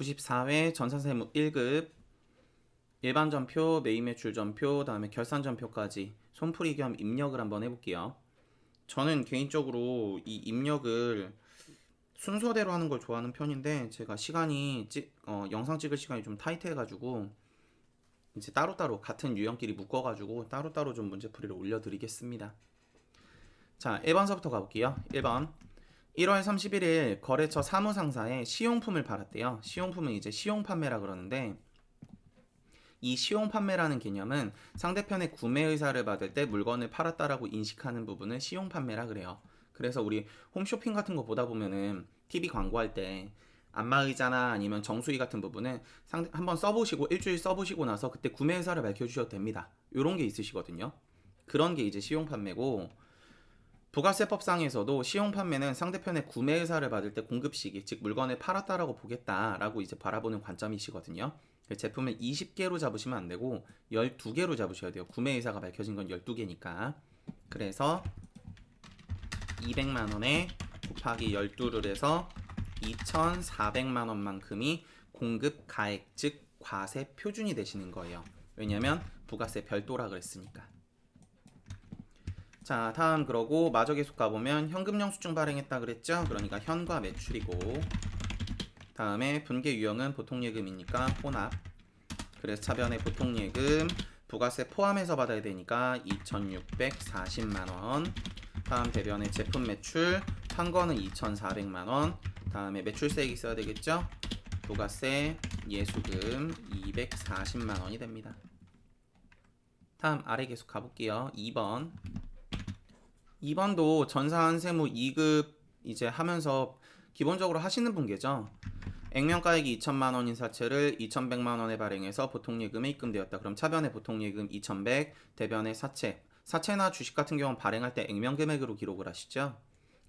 94회 전산세무 1급 일반전표, 매입매출전표, 다음에 결산전표까지 손풀이 겸 입력을 한번 해볼게요. 저는 개인적으로 이 입력을 순서대로 하는 걸 좋아하는 편인데 제가 영상 찍을 시간이 좀 타이트해가지고 이제 따로따로 같은 유형끼리 묶어가지고 따로따로 좀 문제풀이를 올려드리겠습니다. 자, 1번서부터 가볼게요. 1번 1월 31일 거래처 사무상사에 시용품을 팔았대요. 시용품은 이제 시용판매라 그러는데 이 시용판매라는 개념은 상대편의 구매 의사를 받을 때 물건을 팔았다라고 인식하는 부분을 시용판매라 그래요. 그래서 우리 홈쇼핑 같은 거 보다 보면은 TV 광고할 때 안마의자나 아니면 정수기 같은 부분은 한번 써보시고 일주일 써보시고 나서 그때 구매 의사를 밝혀주셔도 됩니다. 요런 게 있으시거든요. 그런 게 이제 시용판매고, 부가세법상에서도 시용판매는 상대편의 구매 의사를 받을 때 공급 시기, 즉 물건을 팔았다라고 보겠다라고 이제 바라보는 관점이시거든요. 제품을 20개로 잡으시면 안 되고 12개로 잡으셔야 돼요. 구매 의사가 밝혀진 건 12개니까. 그래서 200만 원에 곱하기 12를 해서 2,400만 원만큼이 공급 가액, 즉 과세 표준이 되시는 거예요. 왜냐면 부가세 별도라 그랬으니까. 자, 다음 그러고 마저 계속 가보면 현금 영수증 발행했다 그랬죠? 그러니까 현과 매출이고, 다음에 분계 유형은 보통예금이니까 혼합. 그래서 차변의 보통예금 부가세 포함해서 받아야 되니까 2,640만원. 다음 대변의 제품 매출 판 거는 2,400만원. 다음에 매출세액 있어야 되겠죠? 부가세 예수금 240만원이 됩니다. 다음 아래 계속 가볼게요. 2번도 전산세무 2급 이제 하면서 기본적으로 하시는 분계죠. 액면가액이 2천만 원인 사채를 2,100만 원에 발행해서 보통예금에 입금되었다. 그럼 차변의 보통예금 2,100, 대변의 사채나 주식 같은 경우는 발행할 때 액면금액으로 기록을 하시죠.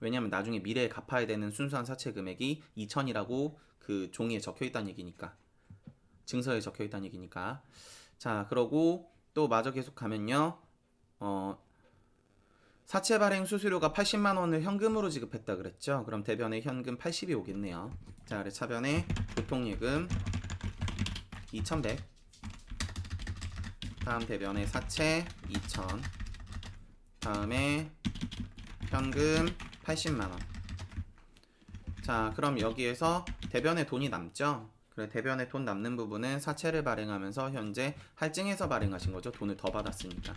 왜냐하면 나중에 미래에 갚아야 되는 순수한 사채 금액이 2천이라고 그 종이에 적혀있다는 얘기니까, 증서에 적혀있다는 얘기니까. 자, 그러고 또 마저 계속 가면요. 사채 발행 수수료가 80만 원을 현금으로 지급했다 그랬죠. 그럼 대변에 현금 80이 오겠네요. 자, 그래 차변에 보통예금 2,100. 다음 대변에 사채 2,000. 다음에 현금 80만 원. 자, 그럼 여기에서 대변에 돈이 남죠. 그래, 대변에 돈 남는 부분은 사채를 발행하면서 현재 할증해서 발행하신 거죠. 돈을 더 받았으니까.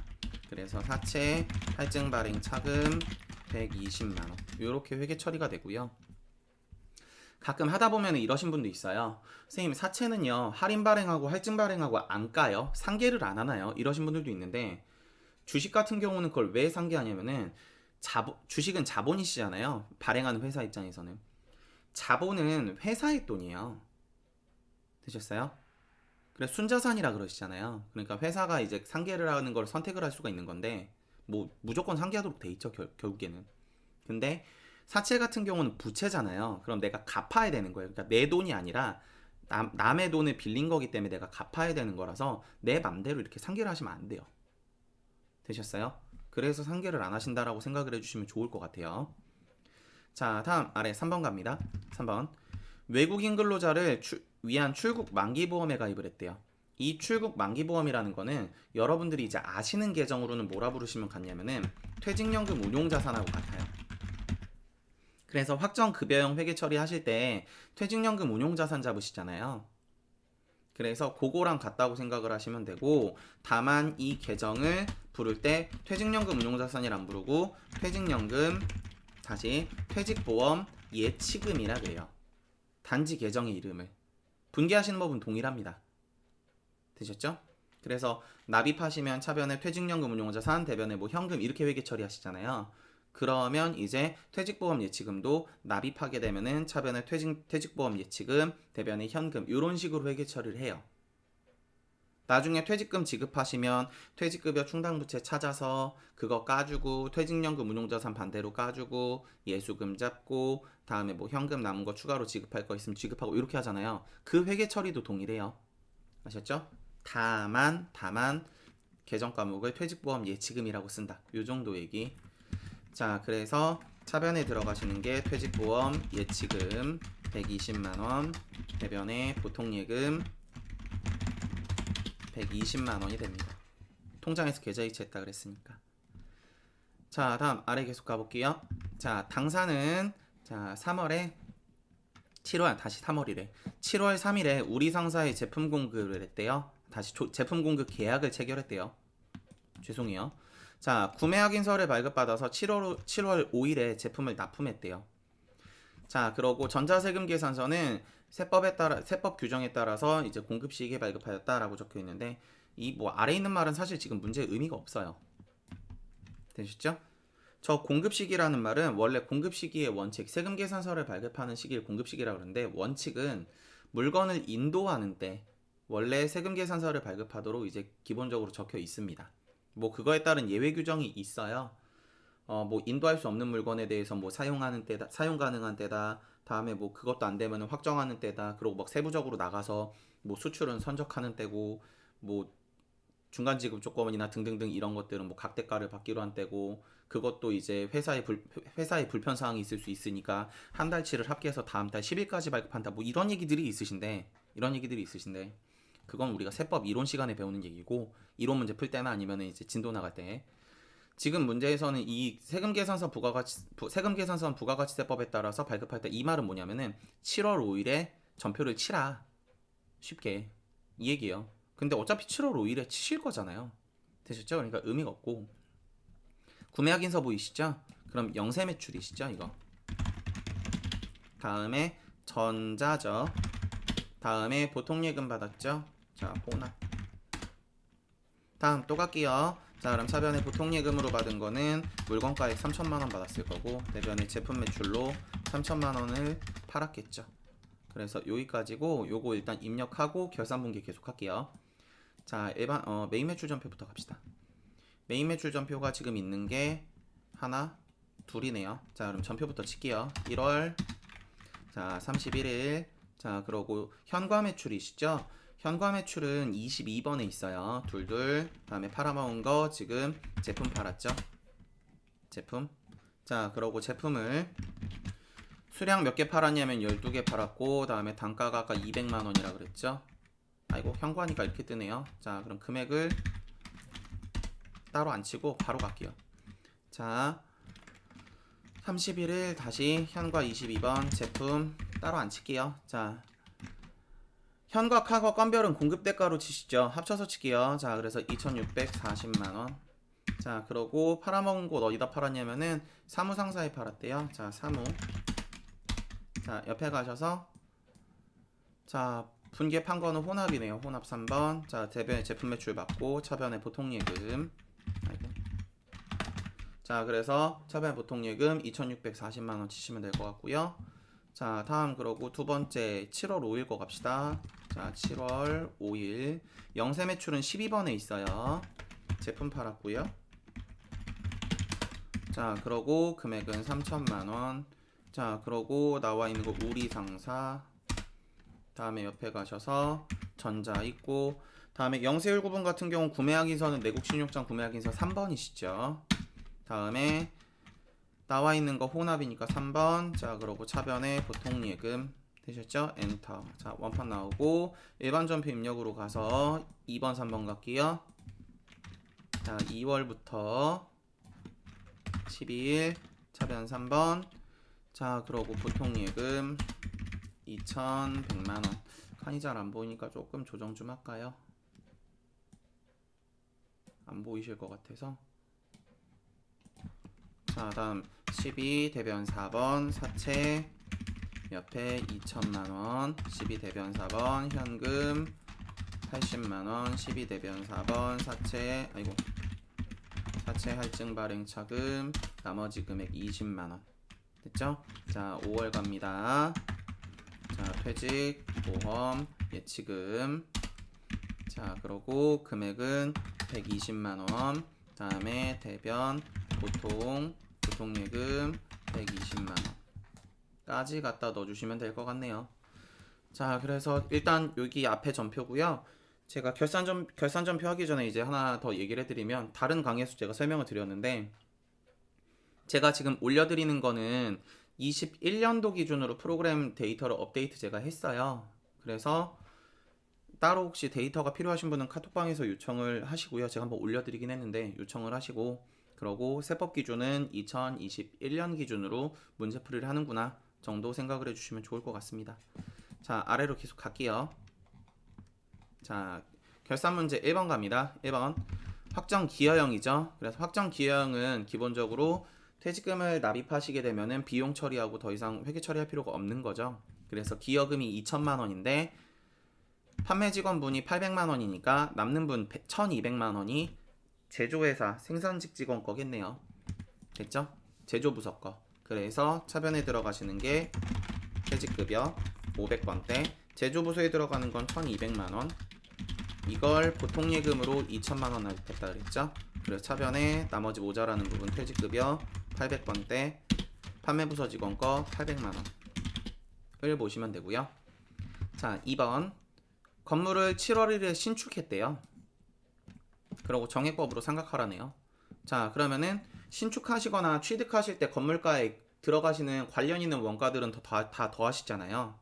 그래서 사채 할증 발행 차금 120만원 이렇게 회계 처리가 되고요. 가끔 하다 보면 이러신 분도 있어요. 선생님, 사채는요 할인 발행하고 할증 발행하고 안 까요? 상계를 안 하나요? 이러신 분들도 있는데, 주식 같은 경우는 그걸 왜 상계하냐면은 주식은 자본이시잖아요. 발행하는 회사 입장에서는 자본은 회사의 돈이에요. 되셨어요? 그래, 순자산이라 그러시잖아요. 그러니까 회사가 이제 상계를 하는 걸 선택을 할 수가 있는 건데, 뭐 무조건 상계하도록 돼 있죠, 결국에는. 근데 사채 같은 경우는 부채잖아요. 그럼 내가 갚아야 되는 거예요. 그러니까 내 돈이 아니라 남의 돈을 빌린 거기 때문에 내가 갚아야 되는 거라서 내 맘대로 이렇게 상계를 하시면 안 돼요. 되셨어요? 그래서 상계를 안 하신다라고 생각을 해주시면 좋을 것 같아요. 자, 다음 아래 3번 갑니다. 3번 외국인 근로자를 위한 출국 만기보험에 가입을 했대요. 이 출국 만기보험이라는 거는 여러분들이 이제 아시는 계정으로는 뭐라 부르시면 같냐면은 퇴직연금 운용자산하고 같아요. 그래서 확정급여형 회계 처리하실 때 퇴직연금 운용자산 잡으시잖아요. 그래서 그거랑 같다고 생각을 하시면 되고, 다만 이 계정을 부를 때 퇴직연금 운용자산이라 안 부르고 퇴직보험 예치금이라 그래요. 단지 계정의 이름을. 분개하시는 법은 동일합니다. 되셨죠? 그래서 납입하시면 차변에 퇴직연금 운용자산, 대변에 뭐 현금 이렇게 회계 처리하시잖아요. 그러면 이제 퇴직보험 예치금도 납입하게 되면은 차변에 퇴직보험 예치금, 대변에 현금 이런 식으로 회계 처리를 해요. 나중에 퇴직금 지급하시면 퇴직급여 충당부채 찾아서 그거 까주고, 퇴직연금 운용자산 반대로 까주고, 예수금 잡고, 다음에 뭐 현금 남은 거 추가로 지급할 거 있으면 지급하고 이렇게 하잖아요. 그 회계 처리도 동일해요. 아셨죠? 다만 계정 과목을 퇴직보험 예치금이라고 쓴다. 요 정도 얘기. 자, 그래서 차변에 들어가시는 게 퇴직보험 예치금 120만원, 대변에 보통예금 120만원이 됩니다. 통장에서 계좌이체했다 그랬으니까. 자, 다음 아래 계속 가볼게요. 자, 당사는 자 3월이래. 7월 3일에 우리 상사의 제품 공급을 했대요. 다시 제품 공급 계약을 체결했대요. 죄송해요. 자, 구매 확인서를 발급받아서 7월 5일에 제품을 납품했대요. 자, 그러고 전자세금 계산서는 세법 규정에 따라서 이제 공급 시기에 발급하였다라고 적혀 있는데 이 뭐 아래 있는 말은 사실 지금 문제의 의미가 없어요. 되셨죠? 저 공급 시기라는 말은 원래 공급 시기의 원칙, 세금 계산서를 발급하는 시기를 공급 시기라고 그러는데 원칙은 물건을 인도하는 때 원래 세금 계산서를 발급하도록 이제 기본적으로 적혀 있습니다. 뭐 그거에 따른 예외 규정이 있어요. 뭐 인도할 수 없는 물건에 대해서 뭐 사용하는 때다, 사용 가능한 때다. 다음에 뭐 그것도 안 되면 확정하는 때다. 그리고 막 세부적으로 나가서 뭐 수출은 선적하는 때고 뭐 중간 지급 조건이나 등등등 이런 것들은 뭐 각대가를 받기로 한 때고 그것도 이제 회사의 불편 사항이 있을 수 있으니까 한 달치를 합계해서 다음 달 10일까지 발급한다. 뭐 이런 얘기들이 있으신데 그건 우리가 세법 이론 시간에 배우는 얘기고 이론 문제 풀 때나 아니면 이제 진도 나갈 때 지금 문제에서는 이 세금 계산서 부가가치세법에 따라서 발급할 때 이 말은 뭐냐면은 7월 5일에 전표를 치라. 쉽게 이 얘기예요. 근데 어차피 7월 5일에 치실 거잖아요. 되셨죠? 그러니까 의미가 없고 구매 확인서 보이시죠? 그럼 영세 매출이시죠? 이거 다음에 전자죠. 다음에 보통예금 받았죠? 자, 보납. 다음 또 갈게요. 자, 그럼 차변에 보통예금으로 받은 거는 물건가액 3천만원 받았을 거고 대변에 제품 매출로 3천만원을 팔았겠죠. 그래서 여기까지고 요거 일단 입력하고 결산분기 계속 할게요. 자, 메인 매출 전표부터 갑시다. 메인 매출 전표가 지금 있는 게 하나, 둘이네요. 자, 그럼 전표부터 칠게요. 1월, 자, 31일. 자, 그러고 현과 매출이시죠? 현과 매출은 22번에 있어요. 둘. 다음에 팔아먹은 거 지금 제품 팔았죠? 제품. 자, 그러고 제품을 수량 몇 개 팔았냐면 12개 팔았고 다음에 단가가 아까 200만원이라 그랬죠? 아이고, 현과니까 이렇게 뜨네요. 자, 그럼 금액을 따로 안 치고 바로 갈게요. 자, 31일 다시 현과 22번 제품 따로 안 칠게요. 자, 현과 카과 건별은 공급대가로 치시죠. 합쳐서 칠게요. 자, 그래서 2640만원. 자, 그러고 팔아먹은 곳 어디다 팔았냐면은 사무상사에 팔았대요. 자, 사무. 자, 옆에 가셔서 자, 분계 판 거는 혼합이네요. 혼합 3번. 자, 대변에 제품 매출 받고 차변에 보통예금. 아이고. 자, 그래서 차변에 보통예금 2640만원 치시면 될 것 같고요. 자, 다음 그러고 두 번째 7월 5일 거 갑시다. 자, 7월 5일 영세 매출은 12번에 있어요. 제품 팔았고요. 자, 그러고 금액은 3천만원. 자, 그러고 나와 있는 거 우리 상사. 다음에 옆에 가셔서 전자 있고 다음에 영세율 구분 같은 경우 구매확인서는 내국신용장 구매확인서 3번이시죠. 다음에 나와 있는 거 혼합이니까 3번. 자, 그러고 차변에 보통예금 되셨죠? 엔터. 자, 원판 나오고 일반 전표 입력으로 가서 2번 3번 갈게요. 자, 2월부터 12일 차변 3번. 자, 그러고 보통예금 2,100만원. 칸이 잘 안 보이니까 조금 조정 좀 할까요? 안 보이실 것 같아서. 자, 다음 12 대변 4번 사채 옆에 2천만원. 12 대변 4번 현금 80만원. 12 대변 4번 사채 사채 할증 발행 차금 나머지 금액 20만원. 됐죠? 자, 5월 갑니다. 자, 퇴직, 보험, 예치금. 자, 그러고 금액은 120만원. 다음에 대변, 보통예금 120만원 까지 갖다 넣어주시면 될 것 같네요. 자, 그래서 일단 여기 앞에 전표고요. 제가 결산 전표 하기 전에 이제 하나 더 얘기를 해드리면 다른 강의에서 제가 설명을 드렸는데 제가 지금 올려드리는 거는 21년도 기준으로 프로그램 데이터를 업데이트 제가 했어요. 그래서 따로 혹시 데이터가 필요하신 분은 카톡방에서 요청을 하시고요. 제가 한번 올려드리긴 했는데 요청을 하시고, 그러고 세법 기준은 2021년 기준으로 문제풀이를 하는구나 정도 생각을 해주시면 좋을 것 같습니다. 자, 아래로 계속 갈게요. 자, 결산 문제 1번 갑니다. 1번 확정 기여형이죠. 그래서 확정 기여형은 기본적으로 퇴직금을 납입하시게 되면은 비용 처리하고 더 이상 회계 처리할 필요가 없는 거죠. 그래서 기여금이 2천만 원인데 판매 직원분이 800만 원이니까 남는 분 1,200만 원이 제조회사 생산직 직원 거겠네요. 됐죠? 제조부서 거. 그래서 차변에 들어가시는 게 퇴직급여 500번대, 제조부서에 들어가는 건 1,200만 원. 이걸 보통예금으로 2천만 원 납입했다 그랬죠? 그래서 차변에 나머지 모자라는 부분 퇴직급여 800번대, 판매부서 직원 거 800만 원을 보시면 되고요. 자, 2번 건물을 7월 1일에 신축했대요. 그러고 정액법으로 상각하라네요. 자, 그러면은 신축하시거나 취득하실 때 건물가에 들어가시는 관련 있는 원가들은 다 더하시잖아요.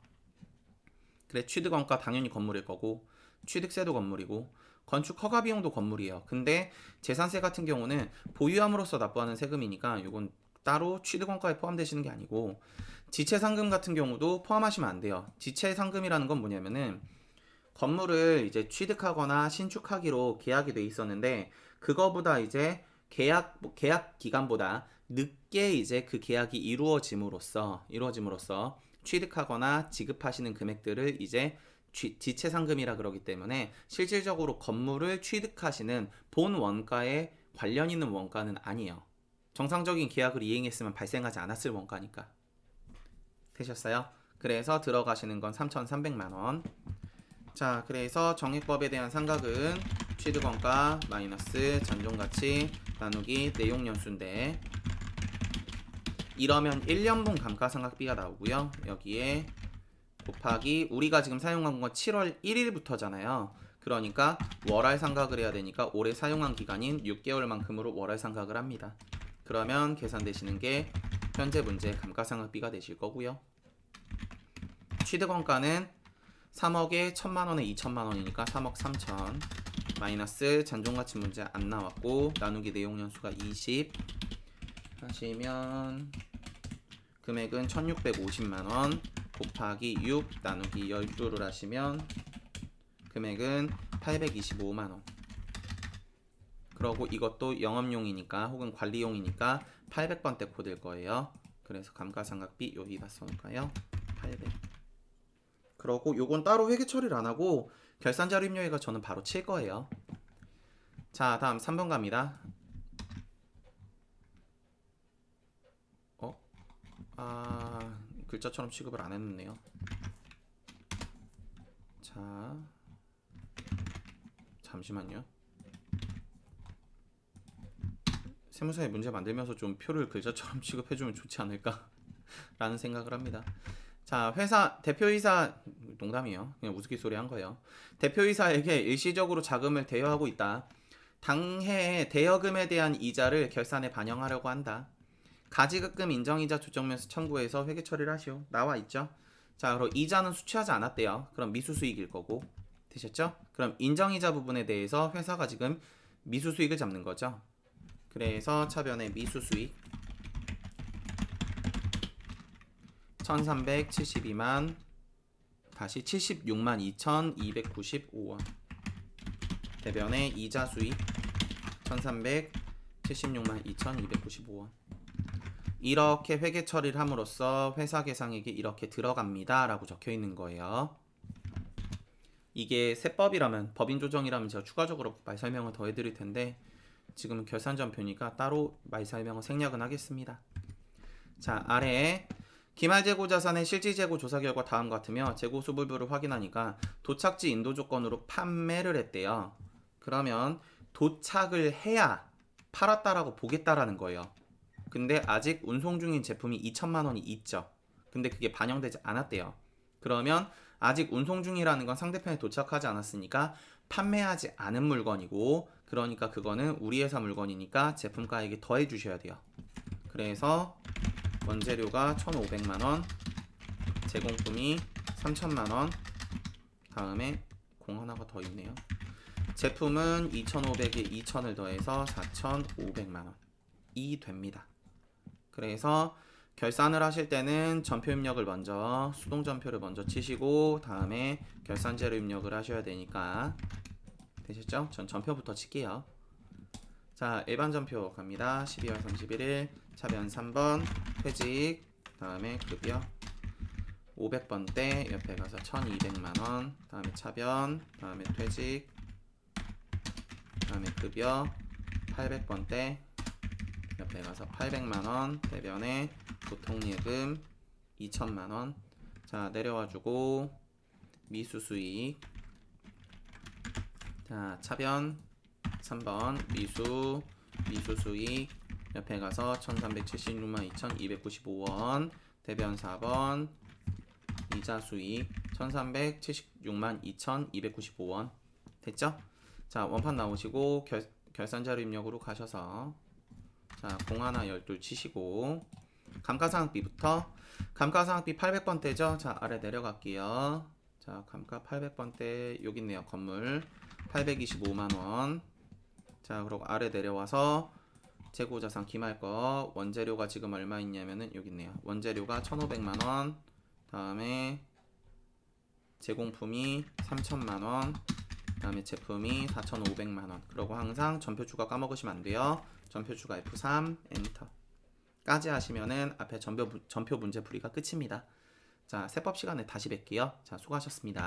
그래, 취득원가 당연히 건물일 거고, 취득세도 건물이고, 건축 허가 비용도 건물이에요. 근데 재산세 같은 경우는 보유함으로써 납부하는 세금이니까 이건 따로 취득원가에 포함되시는 게 아니고, 지체상금 같은 경우도 포함하시면 안 돼요. 지체상금이라는 건 뭐냐면은 건물을 이제 취득하거나 신축하기로 계약이 돼 있었는데 그거보다 이제 계약 기간보다 늦게 이제 그 계약이 이루어짐으로써 취득하거나 지급하시는 금액들을 이제 지체상금이라 그러기 때문에 실질적으로 건물을 취득하시는 본 원가에 관련 있는 원가는 아니에요. 정상적인 계약을 이행했으면 발생하지 않았을 원가니까. 되셨어요? 그래서 들어가시는 건 3,300만 원. 자, 그래서 정액법에 대한 상각은 취득원가 마이너스 잔존가치 나누기 내용연수인데, 이러면 1년분 감가상각비가 나오고요. 여기에 곱하기 우리가 지금 사용한 건 7월 1일부터잖아요. 그러니까 월할 상각을 해야 되니까 올해 사용한 기간인 6개월만큼으로 월할 상각을 합니다. 그러면 계산되시는 게 현재 문제 감가상각비가 되실 거고요. 취득원가는 3억에 1,000만 원에 2천만 원이니까 3억 3천 마이너스 잔존가치 문제 안 나왔고 나누기 내용연수가 20 하시면 금액은 1,650만 원 곱하기 6 나누기 12를 하시면 금액은 825만 원. 그러고 이것도 영업용이니까 혹은 관리용이니까 800번대 코드일 거예요. 그래서 감가상각비 여기다 써놓을까요? 800. 그러고 요건 따로 회계 처리를 안 하고 결산자료 입력해가 저는 바로 칠 거예요. 자, 다음 3번 갑니다. 글자처럼 취급을 안 했네요. 자, 잠시만요. 세무사에 문제 만들면서 좀 표를 글자처럼 취급해주면 좋지 않을까 라는 생각을 합니다. 자, 회사 대표이사, 농담이에요. 그냥 우스갯소리 한 거예요. 대표이사에게 일시적으로 자금을 대여하고 있다. 당해의 대여금에 대한 이자를 결산에 반영하려고 한다. 가지급금 인정이자 조정면수 청구해서 회계 처리를 하시오. 나와 있죠. 자, 그럼 이자는 수취하지 않았대요. 그럼 미수수익일 거고. 되셨죠? 그럼 인정이자 부분에 대해서 회사가 지금 미수수익을 잡는 거죠. 그래서 차변에 미수수익 1372만 다시 76만 2295원. 대변에 이자 수익 1376만 2295원. 이렇게 회계 처리를 함으로써 회사 계상액이 이렇게 들어갑니다 라고 적혀 있는 거예요. 이게 세법이라면, 법인 조정이라면 제가 추가적으로 말 설명을 더 해드릴 텐데 지금은 결산전표니까 따로 말 설명을 생략은 하겠습니다. 자, 아래에 기말재고 자산의 실질재고 조사 결과 다음과 같으며 재고 수불부를 확인하니까 도착지 인도 조건으로 판매를 했대요. 그러면 도착을 해야 팔았다라고 보겠다라는 거예요. 근데 아직 운송 중인 제품이 2천만 원이 있죠. 근데 그게 반영되지 않았대요. 그러면 아직 운송 중이라는 건 상대편에 도착하지 않았으니까 판매하지 않은 물건이고, 그러니까 그거는 우리 회사 물건이니까 제품가액에 더해 주셔야 돼요. 그래서 원재료가 1,500만원, 제공품이 3,000만원, 다음에 공 하나가 더 있네요. 제품은 2,500에 2,000을 더해서 4,500만원이 됩니다. 그래서 결산을 하실 때는 전표 입력을 먼저 수동 전표를 먼저 치시고 다음에 결산재료 입력을 하셔야 되니까 되셨죠? 전 전표부터 칠게요. 자, 일반 전표 갑니다. 12월 31일 차변 3번 퇴직, 다음에 급여 500번 때 옆에 가서 1,200만원, 다음에 차변, 다음에 퇴직, 다음에 급여 800번 때 옆에 가서 800만원, 대변에 보통예금 2,000만원. 자, 내려와주고 미수수익, 자, 차변 3번 미수수익 옆에 가서 1,376만 2,295원, 대변 4번 이자수익 1,376만 2,295원 됐죠? 자, 원판 나오시고 결산자료 입력으로 가셔서 자, 공 하나 12 치시고 감가상각비부터 감가상각비 800번대죠? 자, 아래 내려갈게요. 자, 감가 800번대 여기 있네요. 건물 825만원. 자, 그리고 아래 내려와서 재고자산 기말거 원재료가 지금 얼마 있냐면은 여기 있네요. 원재료가 1,500만원, 다음에 제공품이 3,000만원, 다음에 제품이 4,500만원. 그리고 항상 전표 추가 까먹으시면 안 돼요. 전표 추가 F3 엔터 까지 하시면은 앞에 전표 문제 풀이가 끝입니다. 자, 세법 시간에 다시 뵐게요. 자, 수고하셨습니다.